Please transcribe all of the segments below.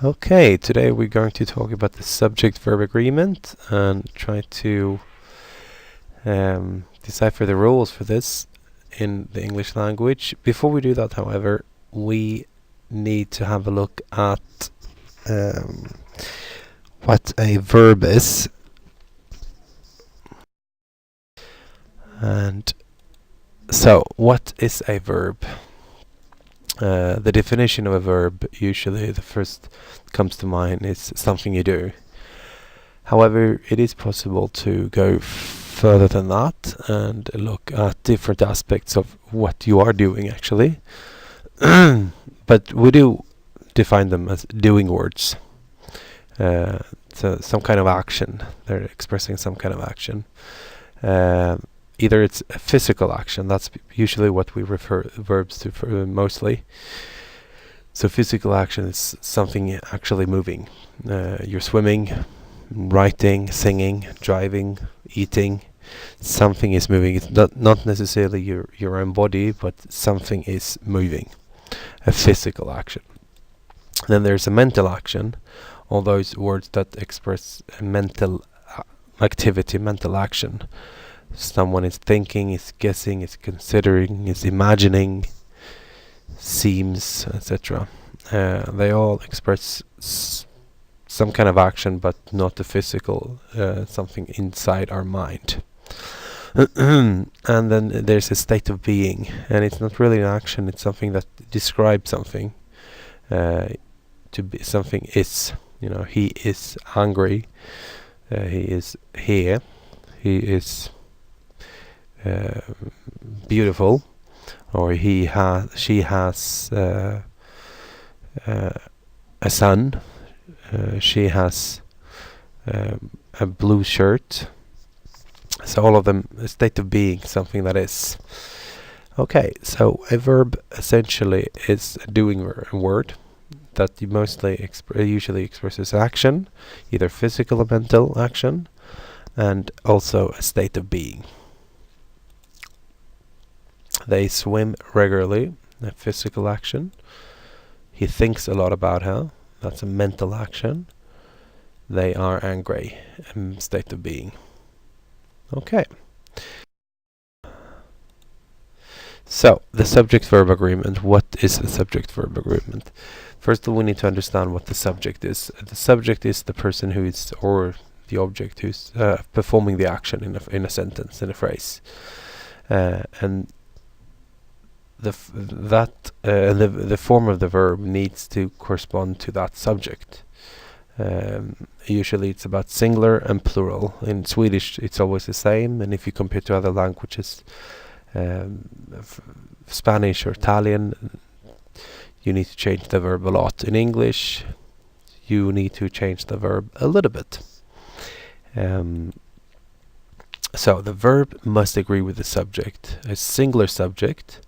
Okay, today we're going to talk about the subject-verb agreement and try to decipher the rules for this in the English language. Before we do that, however, we need to have a look at what a verb is. And so, what is a verb? The definition of a verb, usually the first comes to mind, is something you do. However, it is possible to go further than that and look at different aspects of what you are doing actually. But we do define them as doing words. So some kind of action. They're expressing some kind of action. Either it's a physical action, that's usually what we refer verbs to mostly. So physical action is something actually moving. You're swimming, writing, singing, driving, eating. Something is moving. It's not necessarily your own body, but something is moving. A physical action. Then there's a mental action. All those words that express a mental activity, mental action. Someone is thinking, is guessing, is considering, is imagining, seems, etc. They all express some kind of action, but not the physical, something inside our mind. And then there's a state of being, and it's not really an action, it's something that describes something. To be something is, he is angry, he is here, he is beautiful, or she has a son, she has a blue shirt. So all of them, a state of being, something that is. Okay, so a verb essentially is a doing word that you mostly usually expresses action, either physical or mental action, and also a state of being. They swim regularly, a physical action. He thinks a lot about her, that's a mental action. They are angry, a state of being. Okay. So, the subject-verb agreement. What is the subject-verb agreement? First of all, we need to understand what the subject is. The subject is the person who is, or the object who's performing the action in a sentence, in a phrase. And the form of the verb needs to correspond to that subject. Usually it's about singular and plural. In Swedish it's always the same, and if you compare to other languages, Spanish or Italian, you need to change the verb a lot. In English you need to change the verb a little bit. So the verb must agree with the subject. A singular subject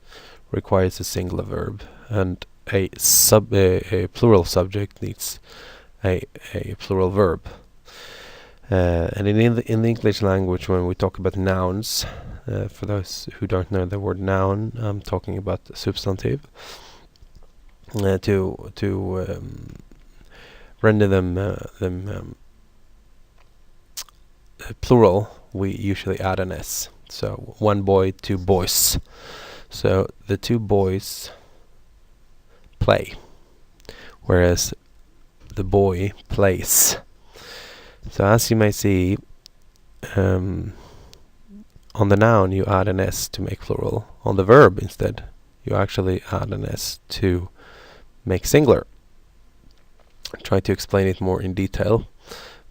requires a singular verb, and a plural subject needs a plural verb. And in the English language, when we talk about nouns, for those who don't know the word noun, I'm talking about substantive. To render them plural, we usually add an s. So one boy, two boys. So the two boys play, whereas the boy plays. So as you may see, on the noun you add an s to make plural. On the verb instead, you actually add an s to make singular. I'll try to explain it more in detail,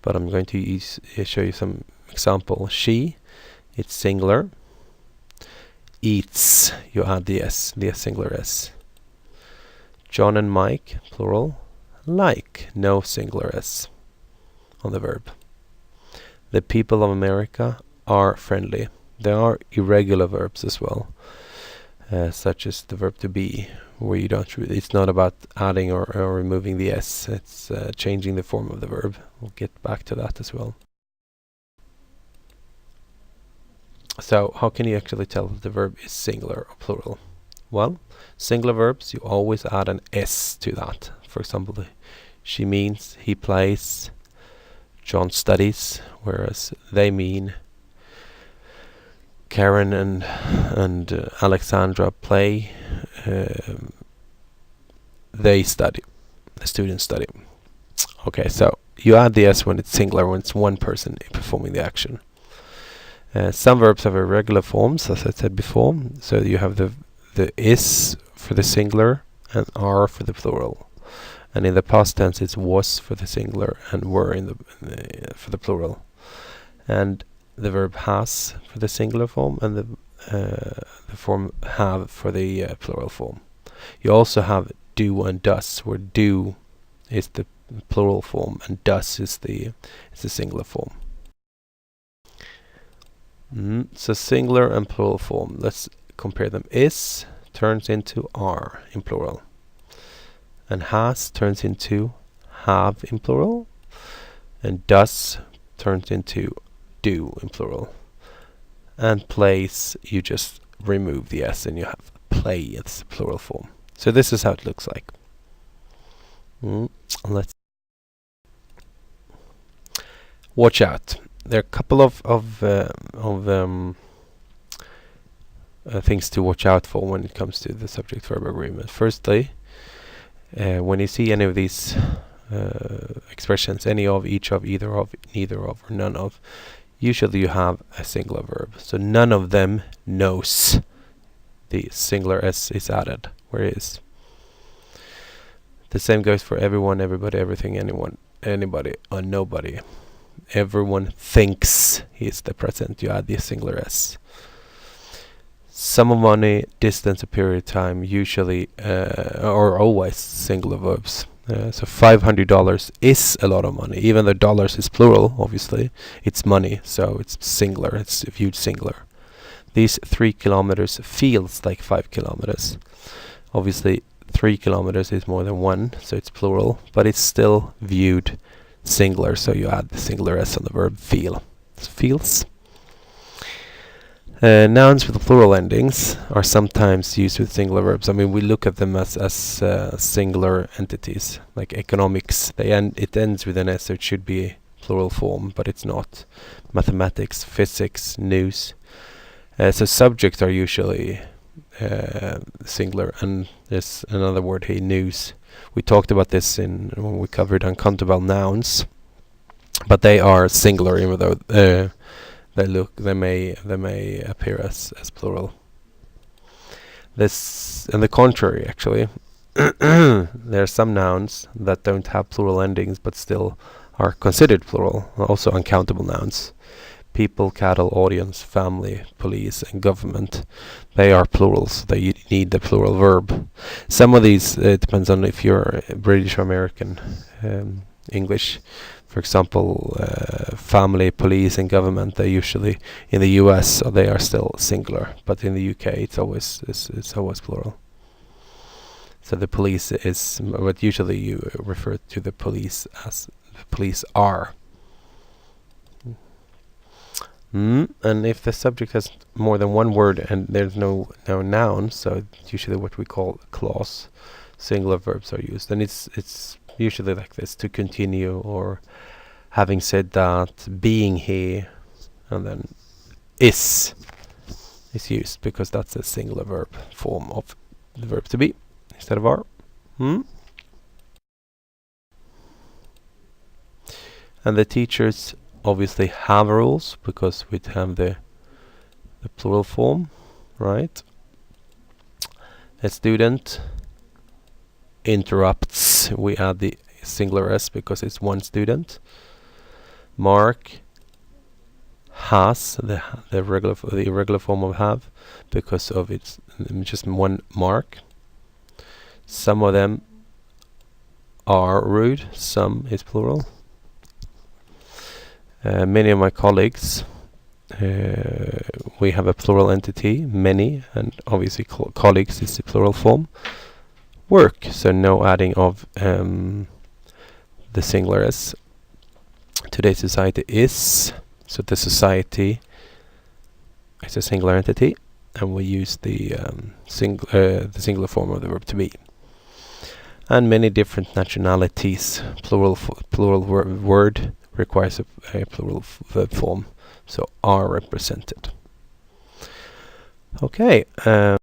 but I'm going to show you some example. She, it's singular. Eats, you add the s singular s. John and Mike, plural. Like, no singular s on the verb. The people of America are friendly. There are irregular verbs as well, such as the verb to be, where you don't it's not about adding or removing the s, it's changing the form of the verb. We'll get back to that as well. So how can you actually tell if the verb is singular or plural? Well, singular verbs, you always add an s to that. For example, She means he plays. John studies, whereas they mean Karen and Alexandra play. They study. The students study. Okay, so you add the s when it's singular, when it's one person performing the action. Some verbs have irregular forms, as I said before. So you have the is for the singular and are for the plural. And in the past tense, it's was for the singular and were for the plural. And the verb has for the singular form and the form have for the plural form. You also have do and does, where do is the plural form and does is the singular form. So singular and plural form. Let's compare them. Is turns into are in plural, and has turns into have in plural, and does turns into do in plural. And plays, you just remove the s and you have play as the plural form. So this is how it looks like. Let's watch out. There are a couple of things to watch out for when it comes to the subject-verb agreement. Firstly, when you see any of these expressions, any of, each of, either of, neither of, or none of, usually you have a singular verb. So none of them knows. The singular s is added where it is. The same goes for everyone, everybody, everything, anyone, anybody, or nobody. Everyone thinks he is the present. You add the singular s. Sum of money, distance, or period of time, usually or always singular verbs. So $500 is a lot of money, even though dollars is plural. Obviously, it's money, so it's singular. It's viewed singular. These 3 kilometers feels like 5 kilometers. Obviously, 3 kilometers is more than 1, so it's plural, but it's still viewed singular, so you add the singular s on the verb feel. So feels. Nouns with plural endings are sometimes used with singular verbs. I mean, we look at them as singular entities, like economics. It ends with an s, so it should be a plural form, but it's not. Mathematics, physics, news. So subjects are usually singular, and there's another word here, news. We talked about this when we covered uncountable nouns, but they are singular, even though they may appear as plural. This and the contrary, actually. There are some nouns that don't have plural endings but still are considered plural, also uncountable nouns. People, cattle, audience, family, police, and government. They are plurals, so they need the plural verb. Some of these, it depends on if you're British or American English. For example, family, police, and government, they usually, in the US, they are still singular, but in the UK, it's always plural. So the police is, but usually you refer to the police as the police are. And if the subject has more than one word and there's no noun, so it's usually what we call clause, singular verbs are used. And it's usually like this: to continue, or having said that, being here, and then is used because that's a singular verb form of the verb to be instead of are. And the teachers obviously have rules because we have the plural form, right? A student interrupts. We add the singular s because it's one student. Mark has the irregular form of have because of it's just one mark. Some of them are rude. Some is plural. Many of my colleagues, we have a plural entity, many, and obviously colleagues is the plural form. Work, so no adding of the singular s. Today's society is, so the society is a singular entity, and we use the singular form of the verb to be. and many different nationalities. Plural word requires a plural verb form, so are represented. Okay.